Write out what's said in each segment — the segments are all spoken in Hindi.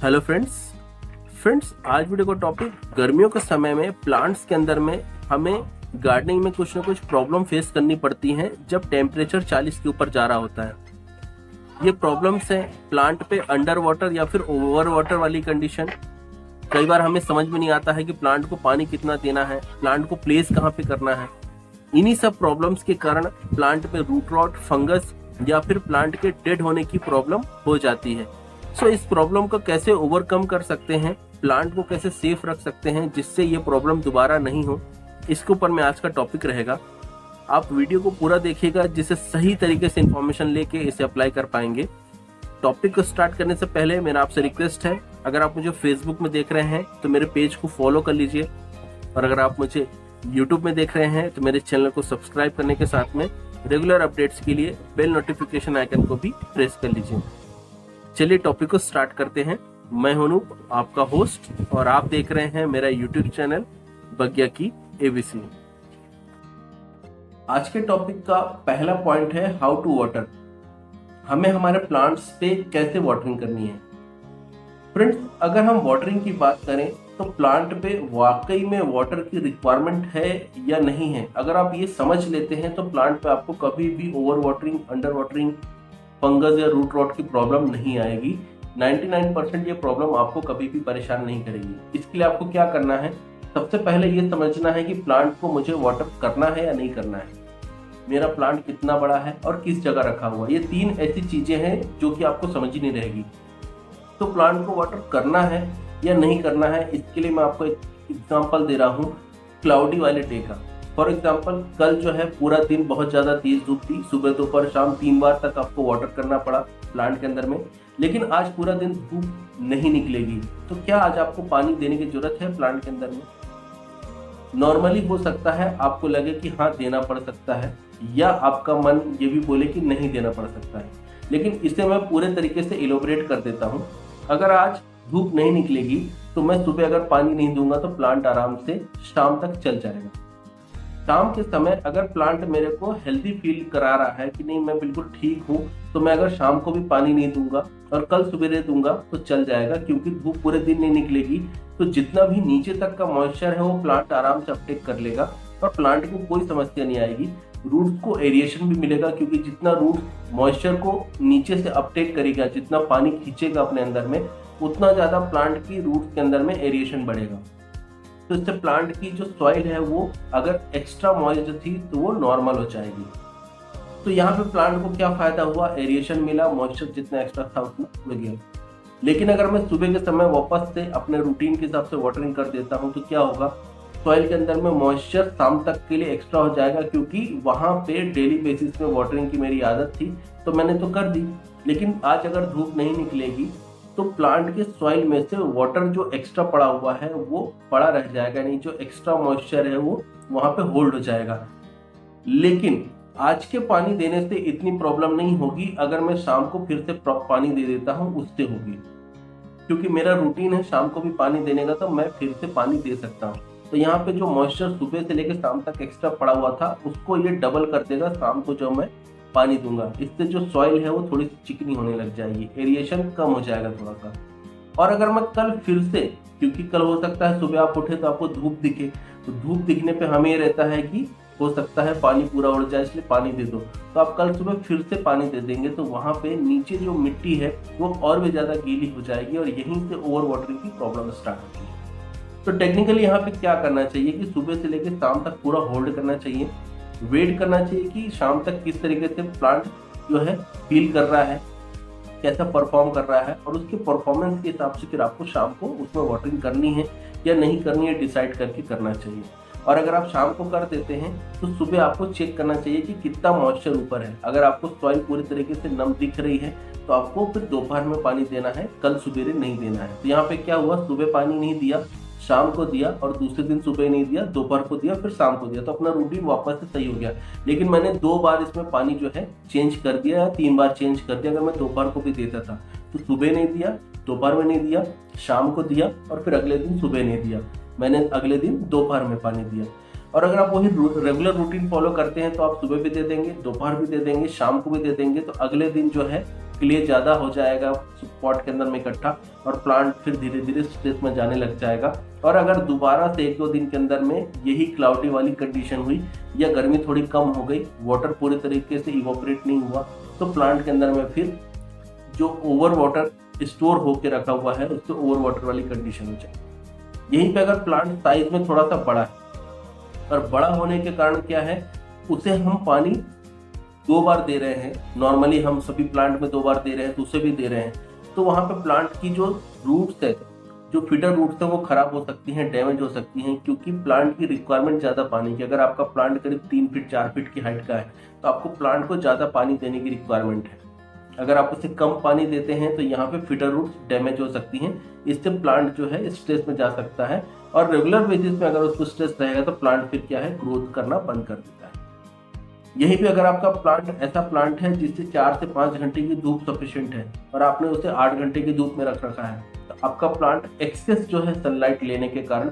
हेलो फ्रेंड्स आज वीडियो का टॉपिक गर्मियों के समय में प्लांट्स के अंदर में हमें गार्डनिंग में कुछ ना कुछ प्रॉब्लम फेस करनी पड़ती हैं जब टेम्परेचर 40 के ऊपर जा रहा होता है। ये प्रॉब्लम्स हैं प्लांट पे अंडर वाटर या फिर ओवर वाटर वाली कंडीशन। कई बार हमें समझ में नहीं आता है कि प्लांट को पानी कितना देना है, प्लांट को प्लेस कहाँ पे करना है। इन्हीं सब प्रॉब्लम्स के कारण प्लांट पे रूट रॉट, फंगस या फिर प्लांट के डेड होने की प्रॉब्लम हो जाती है। सो इस प्रॉब्लम को कैसे ओवरकम कर सकते हैं, प्लांट को कैसे सेफ रख सकते हैं जिससे ये प्रॉब्लम दोबारा नहीं हो, इसके ऊपर में आज का टॉपिक रहेगा। आप वीडियो को पूरा देखिएगा जिससे सही तरीके से इंफॉर्मेशन लेके इसे अप्लाई कर पाएंगे। टॉपिक को स्टार्ट करने से पहले मेरा आपसे रिक्वेस्ट है, अगर आप मुझे फेसबुक में देख रहे हैं तो मेरे पेज को फॉलो कर लीजिए, और अगर आप मुझे यूट्यूब में देख रहे हैं तो मेरे चैनल को सब्सक्राइब करने के साथ में रेगुलर अपडेट्स के लिए बेल नोटिफिकेशन आइकन को भी प्रेस कर लीजिए। चलिए टॉपिक को स्टार्ट करते हैं। मैं हूं अनूप, आपका होस्ट, और आप देख रहे हैं मेरा यूट्यूब चैनल बग्या की एबीसी। आज के टॉपिक का पहला पॉइंट है हाउ टू वाटर। हमें हमारे प्लांट्स पे कैसे वाटरिंग करनी है। फ्रेंड्स, अगर हम वाटरिंग की बात करें तो प्लांट पे वाकई में वाटर की रिक्वायरमेंट है या नहीं है, अगर आप ये समझ लेते हैं तो प्लांट पे आपको कभी भी over watering, under watering, fungus या रूट रॉट की प्रॉब्लम नहीं आएगी। 99% ये प्रॉब्लम आपको कभी भी परेशान नहीं करेगी। इसके लिए आपको क्या करना है, सबसे पहले ये समझना है कि प्लांट को मुझे वाटर करना है या नहीं करना है, मेरा प्लांट कितना बड़ा है और किस जगह रखा हुआ। ये 3 ऐसी चीजें हैं जो कि आपको समझ ही नहीं रहेगी। तो प्लांट को वाटर करना है या नहीं करना है, इसके लिए मैं आपको एक एग्जाम्पल दे रहा हूँ क्लाउडी वाले डे का। फॉर एग्जाम्पल, कल जो है पूरा दिन बहुत ज़्यादा तेज धूप थी, सुबह दोपहर शाम 3 बार तक आपको वाटर करना पड़ा प्लांट के अंदर में। लेकिन आज पूरा दिन धूप नहीं निकलेगी, तो क्या आज आपको पानी देने की जरूरत है प्लांट के अंदर में? नॉर्मली हो सकता है आपको लगे कि हाँ देना पड़ सकता है, या आपका मन ये भी बोले कि नहीं देना पड़ सकता है। लेकिन इसे मैं पूरे तरीके से इलोबरेट कर देता हूँ। अगर आज धूप नहीं निकलेगी तो मैं सुबह अगर पानी नहीं दूंगा तो प्लांट आराम से शाम तक चल जाएगा। शाम के समय अगर प्लांट मेरे को हेल्दी फील करा रहा है कि नहीं मैं बिल्कुल ठीक हूँ, तो मैं अगर शाम को भी पानी नहीं दूंगा और कल सवेरे दूंगा तो चल जाएगा, क्योंकि धूप पूरे दिन नहीं निकलेगी। तो जितना भी नीचे तक का मॉइस्चर है वो प्लांट आराम से अपटेक कर लेगा और प्लांट को कोई समस्या नहीं आएगी। रूट्स को एरिएशन भी मिलेगा, क्योंकि जितना रूट मॉइस्चर को नीचे से अपटेक करेगा, जितना पानी खींचेगा अपने अंदर में, उतना ज्यादा प्लांट की रूट्स के अंदर में एरिएशन बढ़ेगा। तो इससे प्लांट की जो सॉइल है वो अगर एक्स्ट्रा मॉइस्चर थी तो वो नॉर्मल हो जाएगी। तो यहाँ पे प्लांट को क्या फायदा हुआ, एरिएशन मिला, मॉइस्चर जितना एक्स्ट्रा था उतना उड़ गया। लेकिन अगर मैं सुबह के समय वापस से अपने रूटीन के हिसाब से वाटरिंग कर देता हूँ तो क्या होगा, सॉइल के अंदर में मॉइस्चर शाम तक के लिए एक्स्ट्रा हो जाएगा, क्योंकि वहां पे डेली बेसिस में वाटरिंग की मेरी आदत थी तो मैंने तो कर दी। लेकिन आज अगर धूप नहीं निकलेगी तो प्लांट के सॉइल में से वाटर जो एक्स्ट्रा पड़ा हुआ है वो पड़ा रह जाएगा, नहीं जो एक्स्ट्रा मॉइस्चर है वो वहां पे होल्ड हो जाएगा। लेकिन आज के पानी देने से इतनी प्रॉब्लम नहीं होगी, अगर मैं शाम को फिर से पानी दे देता हूँ उससे होगी, क्योंकि मेरा रूटीन है शाम को भी पानी देने का, तो मैं फिर से पानी दे सकता हूँ। तो यहाँ पे जो मॉइस्चर सुबह से लेकर शाम तक एक्स्ट्रा पड़ा हुआ था उसको ये डबल कर देगा शाम को जो मैं पानी दूंगा। इससे जो सॉइल है वो थोड़ी सी चिकनी होने लग जाएगी, एरिएशन कम हो जाएगा थोड़ा सा। और अगर मैं कल फिर से, क्योंकि कल हो सकता है सुबह आप उठे तो आपको धूप दिखे, तो धूप दिखने पे हमें ये रहता है कि हो सकता है पानी पूरा उड़ जाए, इसलिए पानी दे दो। तो आप कल सुबह फिर से पानी दे देंगे तो वहां पे नीचे जो मिट्टी है वो और भी ज्यादा गीली हो जाएगी और यहीं से ओवर वाटरिंग की प्रॉब्लम स्टार्ट होती है। तो टेक्निकली यहाँ पे क्या करना चाहिए कि सुबह से लेकर शाम तक पूरा होल्ड करना चाहिए, वेट करना चाहिए कि शाम तक किस तरीके से प्लांट जो है फील कर रहा है, कैसा परफॉर्म कर रहा है, और उसके परफॉर्मेंस के हिसाब से फिर आपको शाम को उसमें वाटरिंग करनी है या नहीं करनी है डिसाइड करके करना चाहिए। और अगर आप शाम को कर देते हैं तो सुबह आपको चेक करना चाहिए कि कितना मॉइस्चर ऊपर है। अगर आपको सॉइल पूरी तरीके से नम दिख रही है तो आपको फिर दोपहर में पानी देना है, कल सवेरे नहीं देना है। तो यहाँ पे क्या हुआ, सुबह पानी नहीं दिया, शाम को दिया, और दूसरे दिन सुबह नहीं दिया, दोपहर को दिया, फिर शाम को दिया, तो अपना रूटीन वापस से सही हो गया। लेकिन मैंने 2 बार इसमें पानी जो है चेंज कर दिया या 3 बार चेंज कर दिया। अगर मैं दोपहर को भी देता था तो सुबह नहीं दिया, दोपहर में नहीं दिया, शाम को दिया, और फिर अगले दिन सुबह नहीं दिया, मैंने अगले दिन दोपहर में पानी दिया। और अगर आप वही रेगुलर रूटीन फॉलो करते हैं तो आप सुबह भी दे देंगे, दोपहर भी दे देंगे, शाम को भी दे देंगे, तो अगले दिन जो है क्ले ज़्यादा हो जाएगा पॉट के अंदर में इकट्ठा और प्लांट फिर धीरे धीरे स्ट्रेस में जाने लग जाएगा। और अगर दोबारा से 1-2 दिन के अंदर में यही क्लाउडी वाली कंडीशन हुई या गर्मी थोड़ी कम हो गई, वाटर पूरे तरीके से इवोपरेट नहीं हुआ, तो प्लांट के अंदर में फिर जो ओवर वाटर स्टोर होकर रखा हुआ है उससे ओवर वाटर वाली कंडीशन हो जाएगी। यहीं पे अगर प्लांट साइज में थोड़ा सा बड़ा है और बड़ा होने के कारण क्या है, उसे हम पानी 2 बार दे रहे हैं, नॉर्मली हम सभी प्लांट में 2 बार दे रहे हैं तो उसे भी दे रहे हैं, तो वहाँ पे प्लांट की जो रूट्स है, जो फीडर रूट्स है वो खराब हो सकती हैं, डैमेज हो सकती हैं, क्योंकि प्लांट की रिक्वायरमेंट ज़्यादा पानी की। अगर आपका प्लांट करीब 3 फीट 4 फीट की हाइट का है तो आपको प्लांट को ज़्यादा पानी देने की रिक्वायरमेंट है। अगर आप उसे कम पानी देते हैं तो यहाँ पे फीडर रूट्स डैमेज हो सकती हैं, इससे प्लांट जो है स्ट्रेस में जा सकता है और रेगुलर बेसिस पे अगर उसको स्ट्रेस रहेगा तो प्लांट फिर क्या है, ग्रोथ करना बंद कर देता है। यहीं पे अगर आपका प्लांट ऐसा प्लांट है जिससे 4 से 5 घंटे की धूप सफिशिएंट है और आपने उसे 8 घंटे की धूप में रख रखा है, तो आपका प्लांट एक्सेस जो है सनलाइट लेने के कारण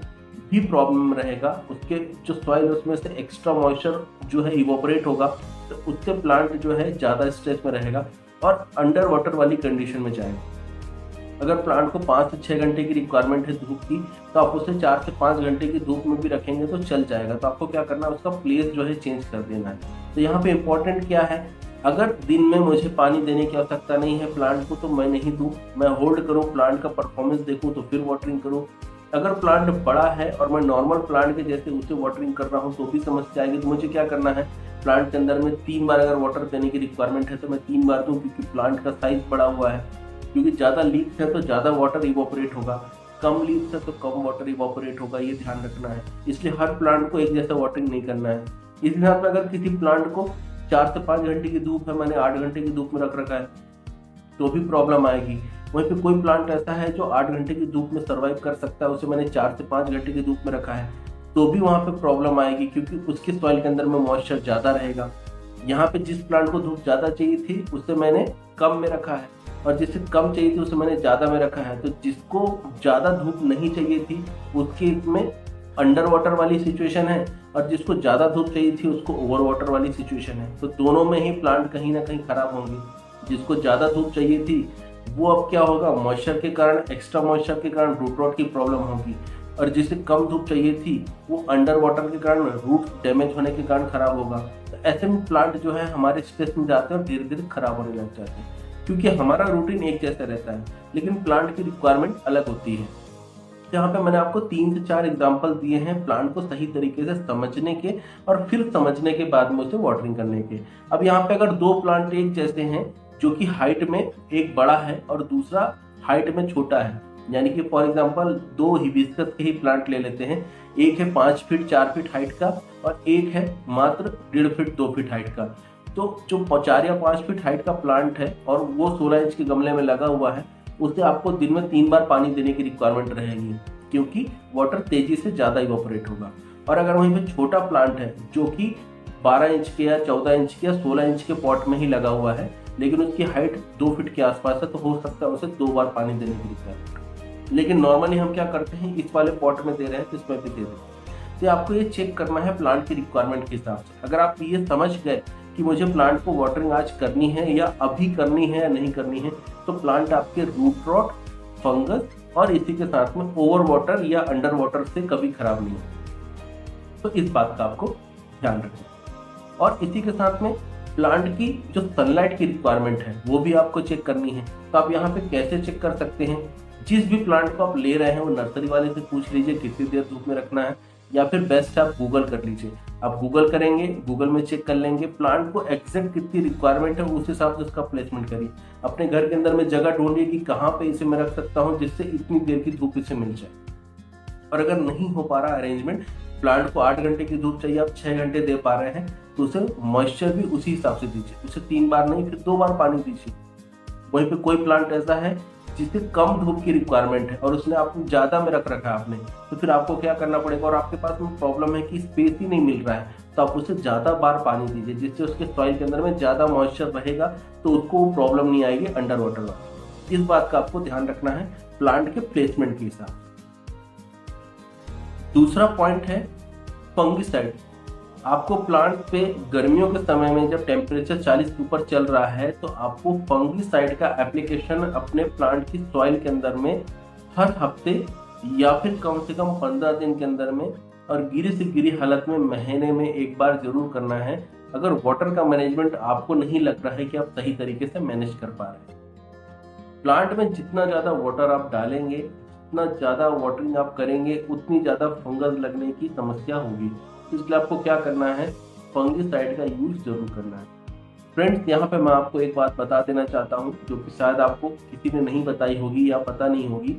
भी प्रॉब्लम रहेगा। उसके जो सॉइल उसमें से एक्स्ट्रा मॉइस्चर जो है इवोपरेट होगा, तो उससे प्लांट जो है ज़्यादा स्ट्रेस में रहेगा और अंडर वाटर वाली कंडीशन में जाएगा। अगर प्लांट को 5 से 6 घंटे की रिक्वायरमेंट है धूप की, तो आप उसे 4 से 5 घंटे की धूप में भी रखेंगे तो चल जाएगा। तो आपको क्या करना है, उसका प्लेस जो है चेंज कर देना है। तो यहाँ पे इम्पोर्टेंट क्या है, अगर दिन में मुझे पानी देने की आवश्यकता नहीं है प्लांट को तो मैं नहीं दूँ, मैं होल्ड करूँ, प्लांट का परफॉर्मेंस देखूँ तो फिर वाटरिंग करूँ। अगर प्लांट बड़ा है और मैं नॉर्मल प्लांट के जैसे उसे वाटरिंग कर रहा हूँ तो भी समस्या आएगी। तो मुझे क्या करना है, प्लांट के अंदर में 3 बार अगर वाटर देने की रिक्वायरमेंट है तो मैं 3 बार दूँ, क्योंकि प्लांट का साइज बड़ा हुआ है। क्योंकि ज़्यादा लीव्स है तो ज़्यादा वाटर इवोपरेट होगा, कम लीव्स है तो कम वाटर इवोपरेट होगा, ये ध्यान रखना है। इसलिए हर प्लांट को एक जैसा वाटरिंग नहीं करना है। इस हिसाब से अगर किसी प्लांट को 4 से 5 घंटे की धूप है, मैंने 8 घंटे की धूप में रख रखा है तो भी प्रॉब्लम आएगी। वहीं पे कोई प्लांट ऐसा है जो 8 घंटे की धूप में सर्वाइव कर सकता है, उसे मैंने 4 से 5 घंटे की धूप में रखा है तो भी वहाँ पे प्रॉब्लम आएगी, क्योंकि उसके सॉइल के अंदर में मॉइस्चर ज़्यादा रहेगा। यहाँ पे जिस प्लांट को धूप ज़्यादा चाहिए थी उसे मैंने कम में रखा है और जिसे कम चाहिए थी उसे मैंने ज़्यादा में रखा है। तो जिसको ज़्यादा धूप नहीं चाहिए थी उसके इसमें अंडर वाटर वाली सिचुएशन है और जिसको ज़्यादा धूप चाहिए थी उसको ओवर वाटर वाली सिचुएशन है। तो दोनों में ही प्लांट कहीं ना कहीं खराब होंगे। जिसको ज़्यादा धूप चाहिए थी वो अब क्या होगा, मॉइस्चर के कारण, एक्स्ट्रा मॉइस्चर के कारण रूट रॉट की प्रॉब्लम होगी, और जिसे कम धूप चाहिए थी वो अंडर वाटर के कारण, रूट डैमेज होने के कारण खराब होगा। तो ऐसे में प्लांट जो है हमारे स्ट्रेस में जाते हैं और धीरे धीरे खराब होने लग जाते हैं, क्योंकि हमारा रूटीन एक जैसा रहता है लेकिन प्लांट की रिक्वायरमेंट अलग होती है। यहाँ पे मैंने आपको 3 से 4 एग्जाम्पल दिए हैं प्लांट को सही तरीके से समझने के और फिर समझने के बाद में उसे वाटरिंग करने के। अब यहाँ पे अगर 2 प्लांट एक जैसे हैं जो कि हाइट में एक बड़ा है और दूसरा हाइट में छोटा है, यानी कि फॉर एग्जांपल 2 हिबिस्कस के ही प्लांट ले लेते हैं, एक है 5 फीट 4 फीट हाइट का और एक है मात्र 1.5 फीट 2 फीट हाइट का। तो जो 4 या 5 फीट हाइट का प्लांट है और वो 16 इंच के गमले में लगा हुआ है, उसे आपको दिन में 3 बार पानी देने की रिक्वायरमेंट रहेगी, क्योंकि वाटर तेजी से ज़्यादा इवोपरेट होगा। और अगर वहीं पे छोटा प्लांट है जो कि 12 इंच के या 14 इंच के या 16 इंच के पॉट में ही लगा हुआ है लेकिन उसकी हाइट 2 फीट के आसपास है, तो हो सकता है उसे 2 बार पानी देने की रिक्वायरमेंट। लेकिन नॉर्मली हम क्या करते हैं, इस वाले पॉट में दे रहे हैं तो इसमें भी दे देते हैं। तो आपको ये चेक करना है प्लांट की रिक्वायरमेंट के हिसाब से। अगर आप ये समझ गए कि मुझे प्लांट को वाटरिंग आज करनी है या अभी करनी है या नहीं करनी है, तो प्लांट आपके रूट रॉट, फंगस और इसी के साथ में ओवर वाटर या अंडर वाटर से कभी खराब नहीं होगा। तो इस बात का आपको ध्यान रखना। और इसी के साथ में प्लांट की जो सनलाइट की रिक्वायरमेंट है वो भी आपको चेक करनी है। तो आप यहाँ पे कैसे चेक कर सकते हैं, जिस भी प्लांट को आप ले रहे हैं वो नर्सरी वाले से पूछ लीजिए कितनी देर धूप में रखना है, या फिर बेस्ट आप गूगल कर लीजिए। आप गूगल करेंगे, गूगल में चेक कर लेंगे प्लांट को एग्जैक्ट कितनी रिक्वायरमेंट है, उस हिसाब से उसका प्लेसमेंट करिए। अपने घर के अंदर में जगह ढूंढिए कि कहाँ पे इसे मैं रख सकता हूँ जिससे इतनी देर की धूप इसे मिल जाए। और अगर नहीं हो पा रहा अरेंजमेंट, प्लांट को 8 घंटे की धूप चाहिए, आप 6 घंटे दे पा रहे हैं, तो उसे मॉइस्चर भी उसी हिसाब से दीजिए। उसे 3 बार नहीं, फिर 2 बार पानी दीजिए। वहीं पे कोई प्लांट ऐसा है जिसे कम धूप की रिक्वायरमेंट है और उसने आपको ज़्यादा में रख रखा है आपने, तो फिर आपको क्या करना पड़ेगा, और आपके पास में प्रॉब्लम है कि स्पेस ही नहीं मिल रहा है, तो आप उसे ज़्यादा बार पानी दीजिए, जिससे उसके सॉइल के अंदर में ज़्यादा मॉइस्चर रहेगा, तो उसको प्रॉब्लम नहीं आएगी अंडर वाटर वाली। इस बात का आपको ध्यान रखना है प्लांट के प्लेसमेंट के हिसाब से। दूसरा पॉइंट है फंगिसाइड। आपको प्लांट पे गर्मियों के समय में जब टेम्परेचर 40 के ऊपर चल रहा है तो आपको फंगीसाइड का एप्लीकेशन अपने प्लांट की सॉइल के अंदर में हर हफ्ते या फिर कम से कम 15 दिन के अंदर में और गिरी से गिरी हालत में महीने में एक बार जरूर करना है, अगर वाटर का मैनेजमेंट आपको नहीं लग रहा है कि आप सही तरीके से मैनेज कर पा रहे हैं। प्लांट में जितना ज़्यादा वाटर आप डालेंगे, जितना ज़्यादा वाटरिंग आप करेंगे, उतनी ज़्यादा फंगस लगने की समस्या होगी। इसलिए आपको क्या करना है, फंगीसाइड का यूज जरूर करना है। फ्रेंड्स, यहाँ पे मैं आपको एक बात बता देना चाहता हूँ जो कि शायद आपको किसी ने नहीं बताई होगी या पता नहीं होगी।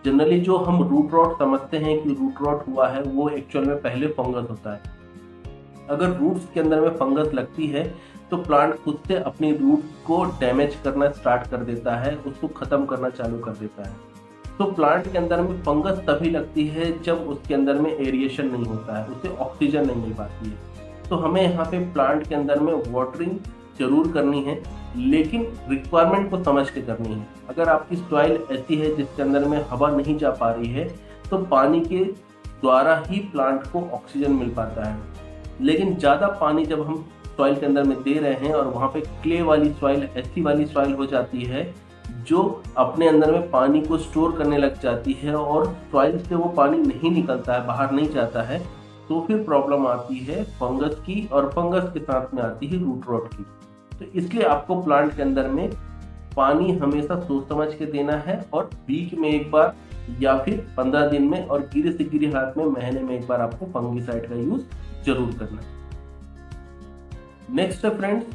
जनरली जो हम रूट रॉट समझते हैं कि रूट रॉट हुआ है, वो एक्चुअल में पहले फंगस होता है। अगर रूट्स के अंदर में फंगस लगती है तो प्लांट खुद से अपनी रूट को डैमेज करना स्टार्ट कर देता है, उसको खत्म करना चालू कर देता है। तो प्लांट के अंदर में फंगस तभी लगती है जब उसके अंदर में एरिएशन नहीं होता है, उसे ऑक्सीजन नहीं मिल पाती है। तो हमें यहाँ पे प्लांट के अंदर में वाटरिंग जरूर करनी है, लेकिन रिक्वायरमेंट को समझ के करनी है। अगर आपकी सॉइल ऐसी है जिसके अंदर में हवा नहीं जा पा रही है तो पानी के द्वारा ही प्लांट को ऑक्सीजन मिल पाता है। लेकिन ज़्यादा पानी जब हम सॉइल के अंदर में दे रहे हैं और वहाँ पे क्ले वाली सॉइल, ऐसी वाली सॉइल हो जाती है जो अपने अंदर में पानी को स्टोर करने लग जाती है और सॉइल से वो पानी नहीं निकलता है, बाहर नहीं जाता है, तो फिर प्रॉब्लम आती है फंगस की, और फंगस के साथ में आती है रूट रॉट की। तो इसलिए आपको प्लांट के अंदर में पानी हमेशा सोच समझ के देना है और वीक में एक बार या फिर 15 दिन में और गिरे से गिरी हालत में महीने में एक बार आपको फंगीसाइड का यूज जरूर करना है। नेक्स्ट है फ्रेंड्स,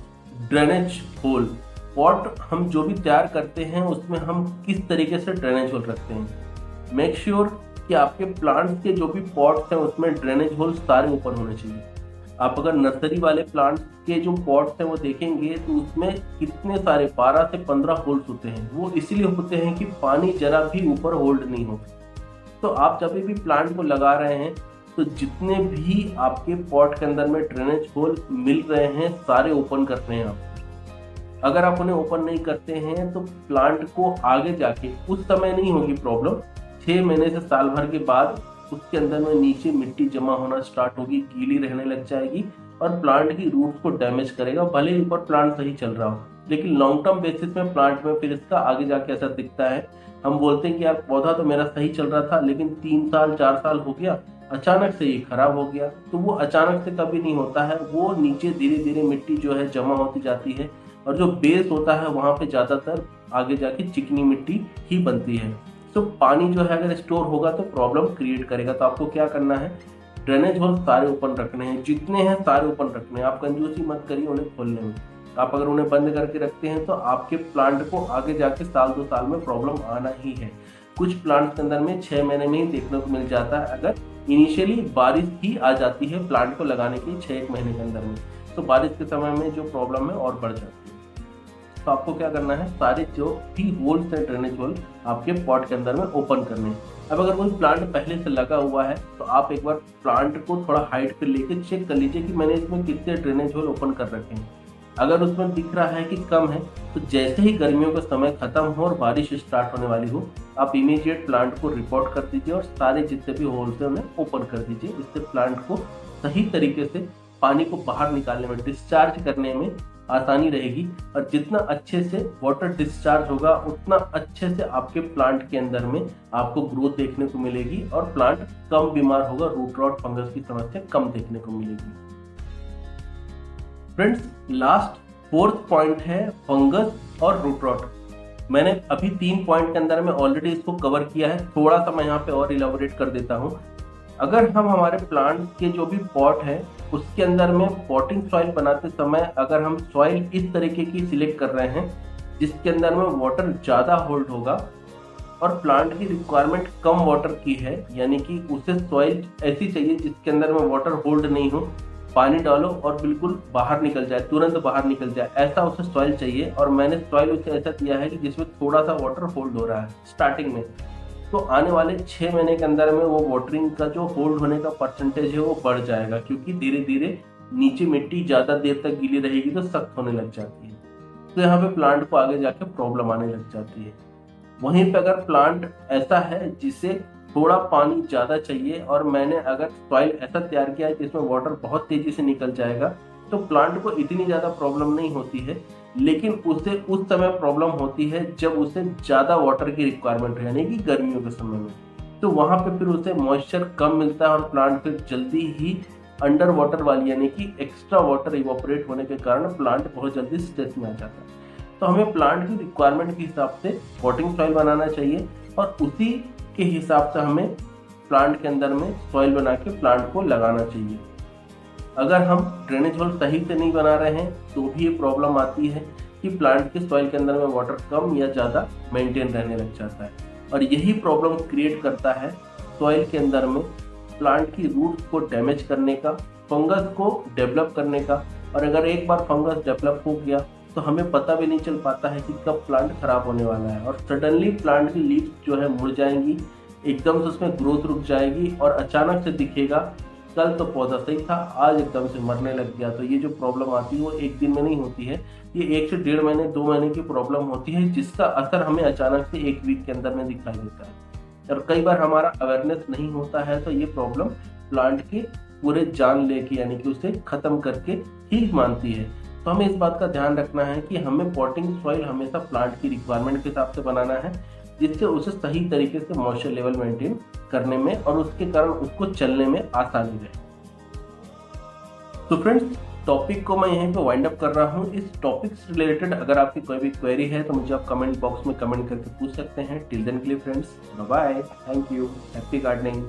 ड्रेनेज होल। पॉट हम जो भी तैयार करते हैं उसमें हम किस तरीके से ड्रेनेज होल रखते हैं। मेक श्योर कि आपके प्लांट्स के जो भी पॉट्स हैं उसमें ड्रेनेज होल सारे ओपन होने चाहिए। आप अगर नर्सरी वाले प्लांट्स के जो पॉट्स हैं वो देखेंगे तो उसमें कितने सारे 12 से 15 होल्स होते हैं। वो इसीलिए होते हैं कि पानी जरा भी ऊपर होल्ड नहीं हो। तो आप जब भी प्लांट को लगा रहे हैं तो जितने भी आपके पॉट के अंदर में ड्रेनेज होल मिल रहे हैं सारे ओपन कर रहे हैं आप। अगर आप उन्हें ओपन नहीं करते हैं तो प्लांट को आगे जाके उस समय नहीं होगी प्रॉब्लम, 6 महीने से साल भर के बाद उसके अंदर में नीचे मिट्टी जमा होना स्टार्ट होगी, गीली रहने लग जाएगी और प्लांट की रूट्स को डैमेज करेगा। भले ही ऊपर प्लांट सही चल रहा हो, लेकिन लॉन्ग टर्म बेसिस में प्लांट में फिर इसका आगे जाके असर दिखता है। हम बोलते हैं कि यार पौधा तो मेरा सही चल रहा था, लेकिन 3 साल 4 साल हो गया, अचानक से ये खराब हो गया। तो वो अचानक से कभी नहीं होता है, वो नीचे धीरे धीरे मिट्टी जो है जमा होती जाती है और जो बेस होता है वहाँ पे ज़्यादातर आगे जाके चिकनी मिट्टी ही बनती है। तो पानी जो है अगर स्टोर होगा तो प्रॉब्लम क्रिएट करेगा। तो आपको क्या करना है, ड्रेनेज होल सारे ओपन रखने हैं, जितने हैं सारे ओपन रखने हैं। आप कंजूसी मत करिए उन्हें खोलने में। आप अगर उन्हें बंद करके रखते हैं तो आपके प्लांट को आगे जाके साल 2 साल में प्रॉब्लम आना ही है। कुछ प्लांट के अंदर में 6 महीने में ही देखने को मिल जाता है, अगर इनिशियली बारिश ही आ जाती है प्लांट को लगाने के 6-1 महीने के अंदर में, तो बारिश के समय में जो प्रॉब्लम है और बढ़ जाती है। तो आपको क्या करना है, सारे जो भी होल्स है ड्रेनेज होल आपके पॉट के अंदर में ओपन करने हैं। अब अगर कोई प्लांट पहले से लगा हुआ है तो आप एक बार प्लांट को थोड़ा हाइट पे लेके चेक कर लीजिए कि मैंने इसमें कितने ड्रेनेज होल ओपन कर रखे हैं। अगर उसमें दिख रहा है कि कम है तो जैसे ही गर्मियों का समय खत्म हो और बारिश स्टार्ट होने वाली हो, आप इमीडिएट प्लांट को रिपोर्ट कर दीजिए और सारे जितने भी होल्स हैं उन्हें ओपन कर दीजिए। इससे प्लांट को सही तरीके से पानी को बाहर निकालने में, डिस्चार्ज करने में आसानी रहेगी। और जितना अच्छे से वाटर डिस्चार्ज होगा उतना अच्छे से आपके प्लांट के अंदर में आपको ग्रोथ देखने को मिलेगी और प्लांट कम बीमार होगा, रूट रॉट फंगस की समस्या कम देखने को मिलेगी। फ्रेंड्स, लास्ट 4th पॉइंट है फंगस और रूट रॉट। मैंने अभी 3 पॉइंट के अंदर में ऑलरेडी इसको कवर किया है, थोड़ा सा मैं यहाँ पे और इलाबोरेट कर देता हूँ। अगर हम हमारे प्लांट के जो भी पॉट है उसके अंदर में पॉटिंग सॉइल बनाते समय अगर हम सॉइल इस तरीके की सिलेक्ट कर रहे हैं जिसके अंदर में वाटर ज़्यादा होल्ड होगा और प्लांट की रिक्वायरमेंट कम वाटर की है, यानी कि उसे सॉइल ऐसी चाहिए जिसके अंदर में वाटर होल्ड नहीं हो, पानी डालो और बिल्कुल बाहर निकल जाए, तुरंत बाहर निकल जाए, ऐसा उसे सॉइल चाहिए। और मैंने सॉइल उसे ऐसा दिया है कि जिसमें थोड़ा सा वाटर होल्ड हो रहा है स्टार्टिंग में, तो आने वाले 6 महीने के अंदर में वो वाटरिंग का जो होल्ड होने का परसेंटेज है वो बढ़ जाएगा, क्योंकि धीरे धीरे नीचे मिट्टी ज़्यादा देर तक गीली रहेगी तो सख्त होने लग जाती है। तो यहाँ पे प्लांट को आगे जाके प्रॉब्लम आने लग जाती है। वहीं पे अगर प्लांट ऐसा है जिसे थोड़ा पानी ज़्यादा चाहिए और मैंने अगर सॉइल ऐसा तैयार किया है जिसमें वाटर बहुत तेज़ी से निकल जाएगा, तो प्लांट को इतनी ज़्यादा प्रॉब्लम नहीं होती है। लेकिन उसे उस समय प्रॉब्लम होती है जब उसे ज़्यादा वाटर की रिक्वायरमेंट है, यानी कि गर्मियों के समय में। तो वहाँ पे फिर उसे मॉइस्चर कम मिलता है और प्लांट फिर जल्दी ही अंडर वाटर वाली, यानी कि एक्स्ट्रा वाटर इवोपरेट होने के कारण प्लांट बहुत जल्दी स्ट्रेस में आ जाता है। तो हमें प्लांट की रिक्वायरमेंट के हिसाब से पॉटिंग सॉइल बनाना चाहिए और उसी के हिसाब से हमें प्लांट के अंदर में सॉइल बना के प्लांट को लगाना चाहिए। अगर हम ड्रेनेज होल सही से नहीं बना रहे हैं तो भी ये प्रॉब्लम आती है कि प्लांट के सॉइल के अंदर में वाटर कम या ज़्यादा मेंटेन रहने लग जाता है और यही प्रॉब्लम क्रिएट करता है सॉइल के अंदर में प्लांट की रूट्स को डैमेज करने का, फंगस को डेवलप करने का। और अगर एक बार फंगस डेवलप हो गया तो हमें पता भी नहीं चल पाता है कि कब प्लांट खराब होने वाला है और सडनली प्लांट की लीव्स जो है मुड़ जाएंगी, एकदम से उसमें ग्रोथ रुक जाएगी और अचानक से दिखेगा कल तो पौधा सही था, आज एकदम से मरने लग गया। तो ये जो प्रॉब्लम आती है वो एक दिन में नहीं होती है, ये 1 से 1.5 महीने 2 महीने की प्रॉब्लम होती है जिसका असर हमें अचानक से 1 वीक के अंदर में दिखाई देता है। और कई बार हमारा अवेयरनेस नहीं होता है तो ये प्रॉब्लम प्लांट के पूरे जान लेके, यानी कि उसे खत्म करके ही मानती है। तो हमें इस बात का ध्यान रखना है कि हमें पॉटिंग सॉइल हमेशा प्लांट की रिक्वायरमेंट के हिसाब से बनाना है, जिससे उसे सही तरीके से मॉइस्चर लेवल मेंटेन करने में और उसके कारण उसको चलने में आसानी रहे। तो फ्रेंड्स, टॉपिक को मैं यहीं पे वाइंड अप कर रहा हूँ। इस टॉपिक से रिलेटेड अगर आपकी कोई भी क्वेरी है तो मुझे आप कमेंट बॉक्स में कमेंट करके पूछ सकते हैं। टिल देन के लिए friends, bye bye, thank you, happy gardening.